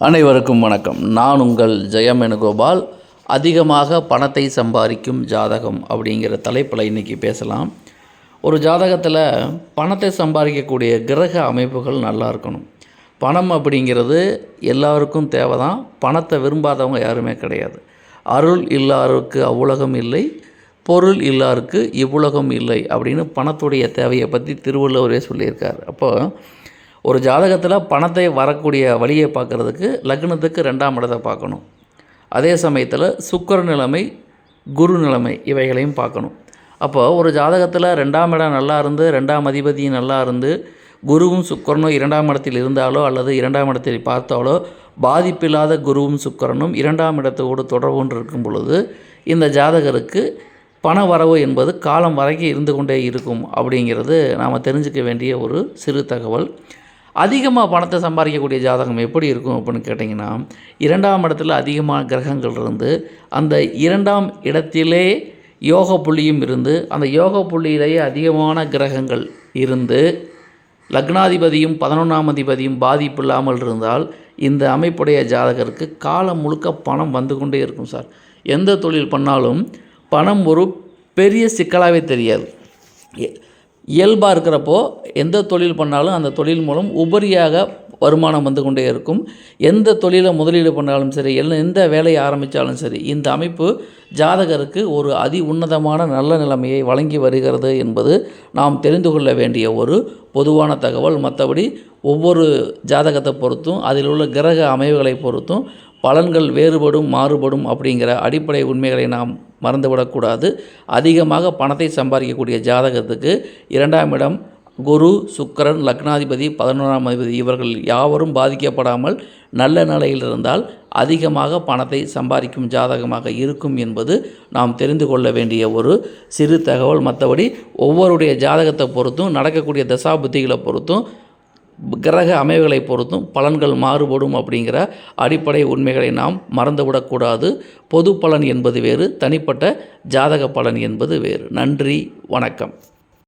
அனைவருக்கும் வணக்கம். நான் உங்கள் ஜெயம் வேணுகோபால். அதிகமாக பணத்தை சம்பாதிக்கும் ஜாதகம் அப்படிங்கிற தலைப்பில் இன்றைக்கி பேசலாம். ஒரு ஜாதகத்தில் பணத்தை சம்பாதிக்கக்கூடிய கிரக அமைப்புகள் நல்லா இருக்கணும். பணம் அப்படிங்கிறது எல்லாருக்கும் தேவை தான். பணத்தை விரும்பாதவங்க யாருமே கிடையாது. அருள் இல்லாருக்கு அவ்வுலகம் இல்லை, பொருள் இல்லாருக்கு இவ்வுலகம் இல்லை அப்படின்னு பணத்துடைய தேவையை பற்றி திருவள்ளுவரே சொல்லியிருக்கார். அப்போது ஒரு ஜாதகத்தில் பணத்தை வரக்கூடிய வழியை பார்க்குறதுக்கு லக்னத்துக்கு 2ஆம் இடத்தை பார்க்கணும். அதே சமயத்தில் சுக்கிர நிலைமை, குரு நிலைமை இவைகளையும் பார்க்கணும். அப்போ ஒரு ஜாதகத்தில் 2ஆம் இடம் நல்லா இருந்து 2ஆம் அதிபதியும் நல்லா இருந்து குருவும் சுக்கிரனும் 2ஆம் இடத்தில் இருந்தாலோ அல்லது 2ஆம் இடத்தில் பார்த்தாலோ பாதிப்பில்லாத குருவும் சுக்கிரனும் 2ஆம் இடத்தோடு தொடர்பு இருக்கும் பொழுது இந்த ஜாதகருக்கு பண வரவு என்பது காலம் வரைக்கும் இருந்து கொண்டே இருக்கும் அப்படிங்கிறது நாம் தெரிஞ்சுக்க வேண்டிய ஒரு சிறு தகவல். அதிகமாக பணத்தை சம்பாதிக்கக்கூடிய ஜாதகம் எப்படி இருக்கும் அப்படின்னு கேட்டிங்கன்னா, 2ஆம் இடத்துல அதிகமான கிரகங்கள் இருந்து அந்த 2ஆம் இடத்திலே யோக புள்ளியும் இருந்து அந்த யோக புள்ளியிலேயே அதிகமான கிரகங்கள் இருந்து லக்னாதிபதியும் 11ஆம் அதிபதியும் பாதிப்பு இல்லாமல் இருந்தால் இந்த அமைப்புடைய ஜாதகருக்கு காலம் முழுக்க பணம் வந்து கொண்டே இருக்கும் சார். எந்த தொழில் பண்ணாலும் பணம் ஒரு பெரிய சிக்கலாகவே தெரியாது. இயல்பாக இருக்கிறப்போ எந்த தொழில் பண்ணாலும் அந்த தொழில் மூலம் உபரியாக வருமானம் வந்து கொண்டே இருக்கும். எந்த தொழிலை முதலீடு பண்ணாலும் சரி, எந்த வேலையை ஆரம்பித்தாலும் சரி, இந்த அமைப்பு ஜாதகருக்கு ஒரு அதி உன்னதமான நல்ல நிலைமையை வழங்கி வருகிறது என்பது நாம் தெரிந்து கொள்ள வேண்டிய ஒரு பொதுவான தகவல். மற்றபடி ஒவ்வொரு ஜாதகத்தை பொறுத்தும் அதில் உள்ள கிரக அமைவுகளை பொறுத்தும் பலன்கள் வேறுபடும், மாறுபடும் அப்படிங்கிற அடிப்படை உண்மைகளை நாம் மறந்துவிடக்கூடாது. அதிகமாக பணத்தை சம்பாதிக்கக்கூடிய ஜாதகத்துக்கு 2ஆம் இடம் குரு, சுக்கிரன், லக்னாதிபதி, 11ஆம் அதிபதி இவர்கள் யாவரும் பாதிக்கப்படாமல் நல்ல நிலையில் இருந்தால் அதிகமாக பணத்தை சம்பாதிக்கும் ஜாதகமாக இருக்கும் என்பது நாம் தெரிந்து கொள்ள வேண்டிய ஒரு சிறு தகவல். மற்றபடி ஒவ்வொருடைய ஜாதகத்தை பொறுத்தும் நடக்கக்கூடிய தசாபுத்திகளை பொறுத்தும் கிரக அமைவுகளை பொறுத்தும் பலன்கள் மாறுபடும் அப்படிங்கிற அடிப்படை உண்மைகளை நாம் மறந்துவிடக்கூடாது. பொது பலன் என்பது வேறு, தனிப்பட்ட ஜாதக பலன் என்பது வேறு. நன்றி, வணக்கம்.